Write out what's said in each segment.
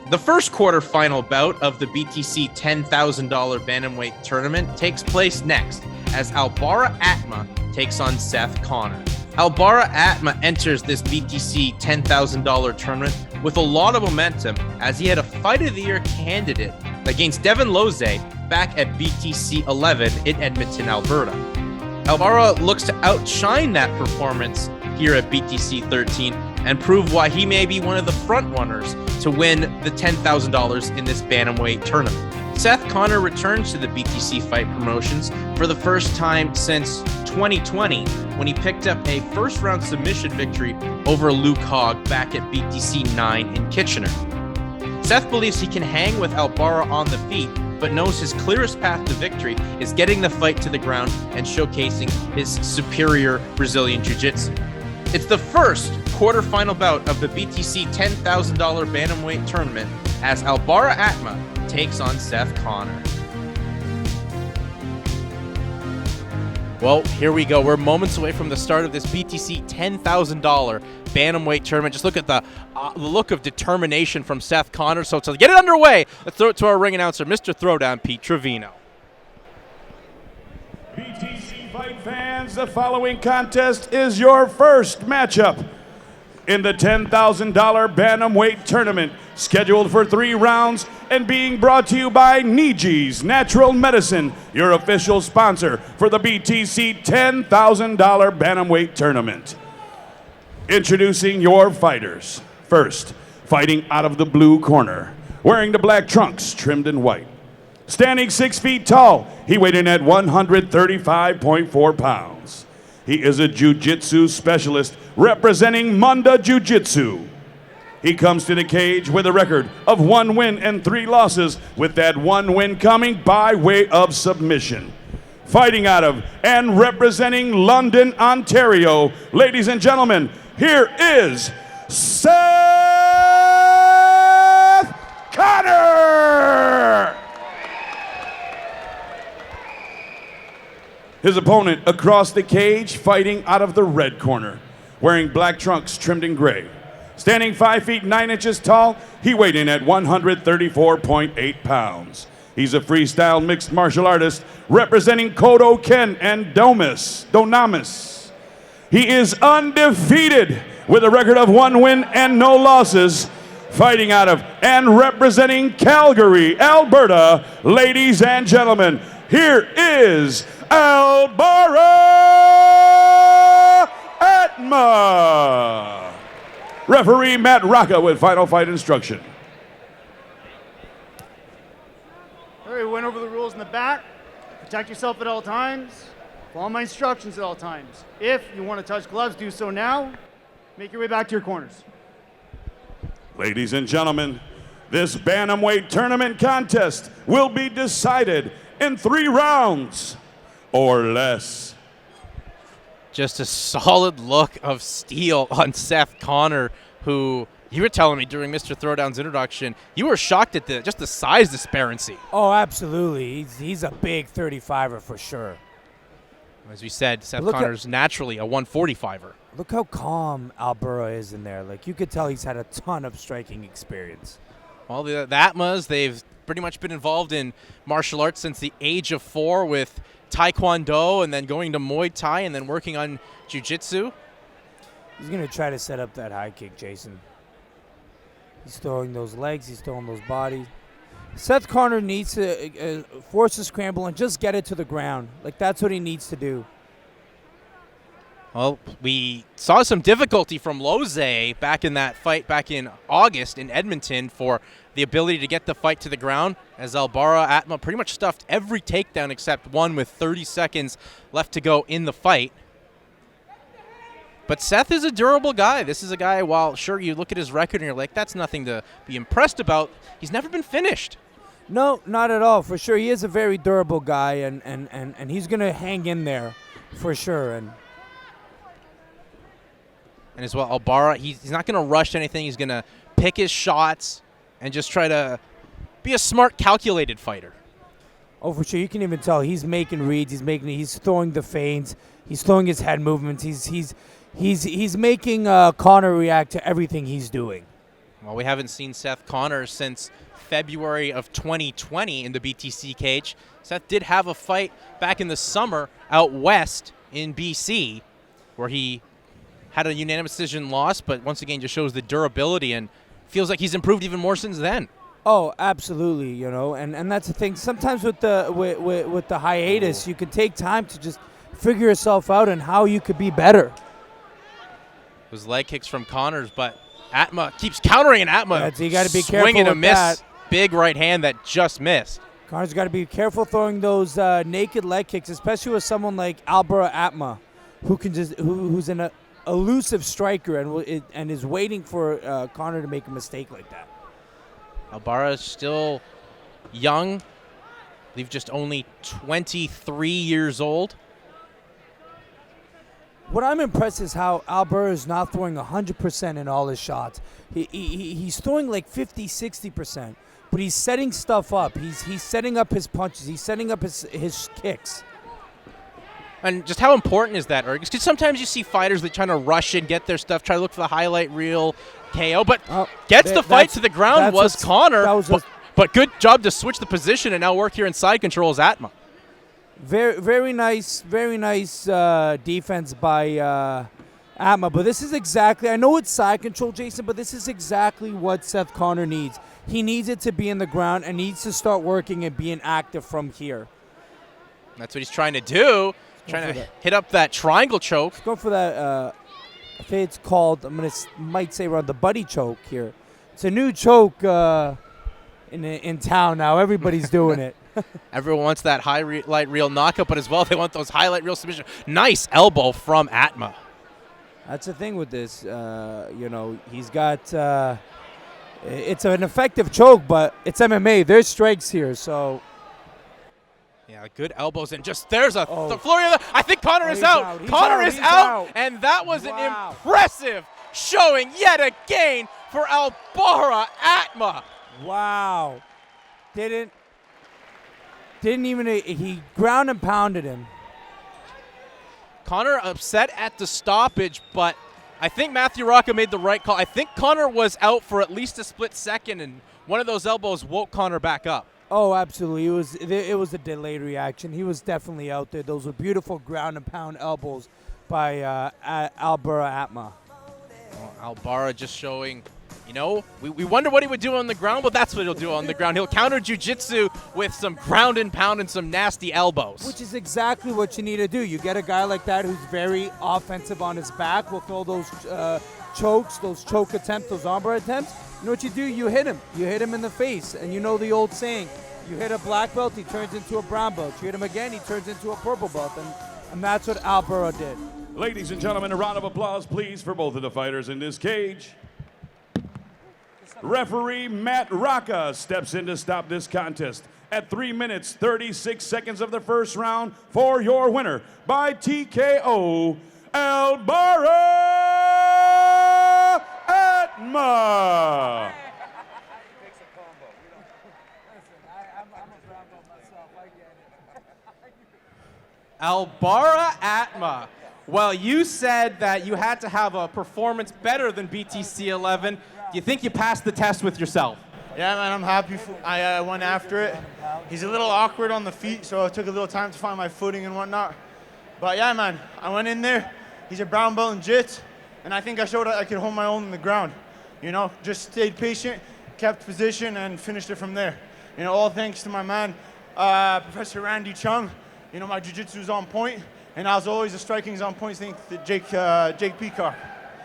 The first quarterfinal bout of the BTC $10,000 Bantamweight tournament takes place next as Albaraa Atmeh takes on Seth Connor. Albaraa Atmeh enters this BTC $10,000 tournament with a lot of momentum as he had a Fight of the Year candidate against Devin Loze back at BTC 11 in Edmonton, Alberta. Albaraa looks to outshine that performance here at BTC 13 and prove why he may be one of the front runners to win the $10,000 in this Bantamweight tournament. Seth Connor returns to the BTC Fight Promotions for the first time since 2020 when he picked up a first-round submission victory over Luke Hogg back at BTC 9 in Kitchener. Seth believes he can hang with Albaraa on the feet, but knows his clearest path to victory is getting the fight to the ground and showcasing his superior Brazilian jiu-jitsu. It's the first quarterfinal bout of the BTC $10,000 Bantamweight tournament as Albaraa Atmeh takes on Seth Connor. Well, here we go. We're moments away from the start of this BTC $10,000 Bantamweight tournament. Just look at the look of determination from Seth Connor. So to get it underway, let's throw it to our ring announcer, Mr. Throwdown, Pete Trevino. BTC Fight fans, the following contest is your first matchup in the $10,000 Bantamweight tournament, scheduled for 3 rounds and being brought to you by Neejee's Natural Medicine, your official sponsor for the BTC $10,000 Bantamweight tournament. Introducing your fighters. First, fighting out of the blue corner, wearing the black trunks trimmed in white. Standing 6 feet tall, he weighed in at 135.4 pounds. He is a jiu-jitsu specialist representing Munda Jiu-Jitsu. He comes to the cage with a record of 1 win and 3 losses, with that 1 win coming by way of submission. Fighting out of and representing London, Ontario, ladies and gentlemen, here is Seth Connor! His opponent across the cage, fighting out of the red corner, wearing black trunks trimmed in gray. Standing 5 feet 9 inches tall, he weighed in at 134.8 pounds. He's a freestyle mixed martial artist representing Kodo Ken and Donamis. He is undefeated with a record of 1 win and no losses, fighting out of and representing Calgary, Alberta. Ladies and gentlemen, here is Albaraa Atmeh. Referee Matt Rocca with final fight instruction. All right, we went over the rules in the back. Protect yourself at all times. Follow my instructions at all times. If you want to touch gloves, do so now. Make your way back to your corners. Ladies and gentlemen, this Bantamweight tournament contest will be decided in 3 rounds or less. Just a solid look of steel on Seth Connor, who you were telling me during Mr. Throwdown's introduction, you were shocked at just the size disparity. Oh, absolutely. He's a big 35er for sure. As we said, Seth Connor's naturally a 145er. Look how calm Albaraa is in there. Like, you could tell he's had a ton of striking experience. Well, the Atmehs, they've pretty much been involved in martial arts since the age of 4 with Taekwondo and then going to Muay Thai and then working on jiu-jitsu. He's going to try to set up that high kick, Jason. He's throwing those legs. He's throwing those bodies. Seth Connor needs to force a scramble and just get it to the ground. Like, that's what he needs to do. Well, we saw some difficulty from Loze back in that fight back in August in Edmonton for the ability to get the fight to the ground, as Albaraa Atmeh pretty much stuffed every takedown except one with 30 seconds left to go in the fight. But Seth is a durable guy. This is a guy, while sure you look at his record and you're like, that's nothing to be impressed about, he's never been finished. No, not at all. For sure, he is a very durable guy, and he's going to hang in there for sure. And as well, Albaraa, he's not going to rush anything. He's going to pick his shots and just try to be a smart, calculated fighter. Oh, for sure. You can even tell he's making reads. He's throwing the feints. He's throwing his head movements. He's making Connor react to everything he's doing. Well, we haven't seen Seth Connor since February of 2020 in the BTC cage. Seth did have a fight back in the summer out west in BC where he had a unanimous decision loss, but once again just shows the durability and feels like he's improved even more since then. Oh, absolutely, you know, and that's the thing. Sometimes with the hiatus, you can take time to just figure yourself out and how you could be better. Those leg kicks from Connors, but Atmeh keeps countering, and Atmeh you got to be careful swinging with a miss. that. Big right hand that just missed. Connor's got to be careful throwing those naked leg kicks, especially with someone like Albaraa Atmeh, who can who's an elusive striker and is waiting for Connor to make a mistake like that. Albaraa is still young. I believe just only 23 years old. What I'm impressed is how Albaraa is not throwing 100% in all his shots. He's throwing like 50, 60%, but he's setting stuff up. He's setting up his punches. He's setting up his kicks. And just how important is that, Ergys? Because sometimes you see fighters that trying to rush in, get their stuff, try to look for the highlight reel KO, but gets the fight to the ground was Connor. But good job to switch the position and now work here in side control as Atmeh. Very nice defense by Atmeh. But this is exactly, I know it's side control, Jason, but this is exactly what Seth Connor needs. He needs it to be in the ground and needs to start working and being active from here. That's what he's trying to do. Trying to hit up that triangle choke. Let's go for that. I think it's called, might say around the buddy choke here. It's a new choke in town now. Everybody's doing it. Everyone wants that highlight reel knockout, but as well they want those highlight reel submissions. Nice elbow from Atmeh. That's the thing with this. You know, he's got. It's an effective choke, but it's MMA. There's strikes here, so. Yeah, good elbows, and just there's a flurry of the, I think Connor is out. Connor is out, and that was an impressive showing yet again for Albaraa Atmeh. Wow. Didn't even, he ground and pounded him. Connor upset at the stoppage, but I think Matthew Rocca made the right call. I think Connor was out for at least a split second, and one of those elbows woke Connor back up. Oh, absolutely. It was a delayed reaction. He was definitely out there. Those were beautiful ground and pound elbows by Albaraa Atmeh. Well, Albaraa just showing, you know, we wonder what he would do on the ground, but that's what he'll do on the ground. He'll counter jiu-jitsu with some ground and pound and some nasty elbows. Which is exactly what you need to do. You get a guy like that who's very offensive on his back. Will throw those chokes, those choke attempts, those armbar attempts. You know what you do? You hit him. You hit him in the face. And you know the old saying, you hit a black belt, he turns into a brown belt. You hit him again, he turns into a purple belt. And that's what Albaraa did. Ladies and gentlemen, a round of applause, please, for both of the fighters in this cage. Referee Matt Rocca steps in to stop this contest at 3 minutes, 36 seconds of the first round for your winner by TKO, Albaraa Atmeh. Albaraa Atmeh. Well, you said that you had to have a performance better than BTC 11. Do you think you passed the test with yourself? Yeah, man, I'm happy. I went after it. He's a little awkward on the feet, so it took a little time to find my footing and whatnot. But yeah, man, I went in there. He's a brown belt in jiu-jitsu, and I think I showed I could hold my own on the ground. You know, just stayed patient, kept position, and finished it from there. You know, all thanks to my man, Professor Randy Chung. You know, my jiu-jitsu is on point, and as always, the striking is on point, thanks to Jake Peacock.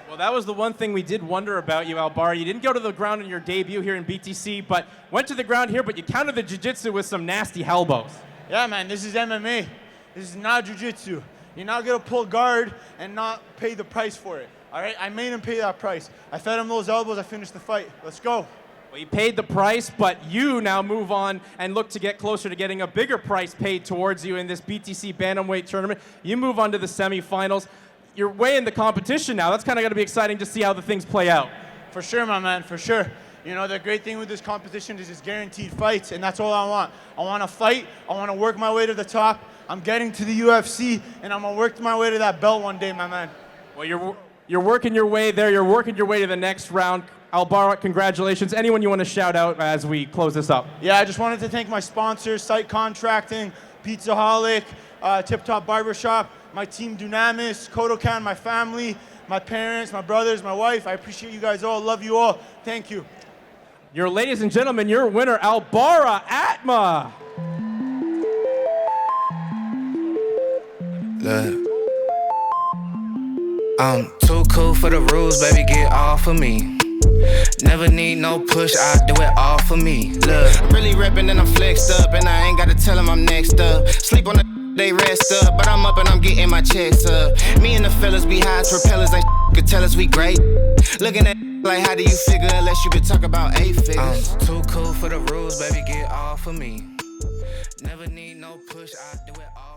Well, that was the one thing we did wonder about you, Albaraa. You didn't go to the ground in your debut here in BTC, but went to the ground here, but you countered the jiu-jitsu with some nasty elbows. Yeah, man, this is MMA. This is not jiu-jitsu. You're not going to pull guard and not pay the price for it. All right? I made him pay that price. I fed him those elbows. I finished the fight. Let's go. Well, you paid the price, but you now move on and look to get closer to getting a bigger price paid towards you in this BTC Bantamweight tournament. You move on to the semifinals. You're way in the competition now. That's kind of going to be exciting to see how the things play out. For sure, my man, for sure. You know, the great thing with this competition is it's guaranteed fights, and that's all I want. I want to fight. I want to work my way to the top. I'm getting to the UFC, and I'm going to work my way to that belt one day, my man. Well, you're working your way there. You're working your way to the next round. Albaraa, congratulations. Anyone you want to shout out as we close this up? Yeah, I just wanted to thank my sponsors, Site Contracting, Pizzaholic, Tip Top Barbershop, my team Dunamis, Kodokan, my family, my parents, my brothers, my wife. I appreciate you guys all. Love you all. Thank you. Ladies and gentlemen, your winner, Albaraa Atmeh. Look, I'm too cool for the rules, baby, get off of me. Never need no push, I do it all for me. Look, I'm really reppin' and I'm flexed up, and I ain't gotta tell them I'm next up. Sleep on the they rest up, but I'm up and I'm getting my checks up. Me and the fellas be high as propellers, ain't could tell us we great. Looking at like, how do you figure unless you could talk about 8 figures? I'm too cool for the rules, baby, get off of me. Never need no push, I do it all.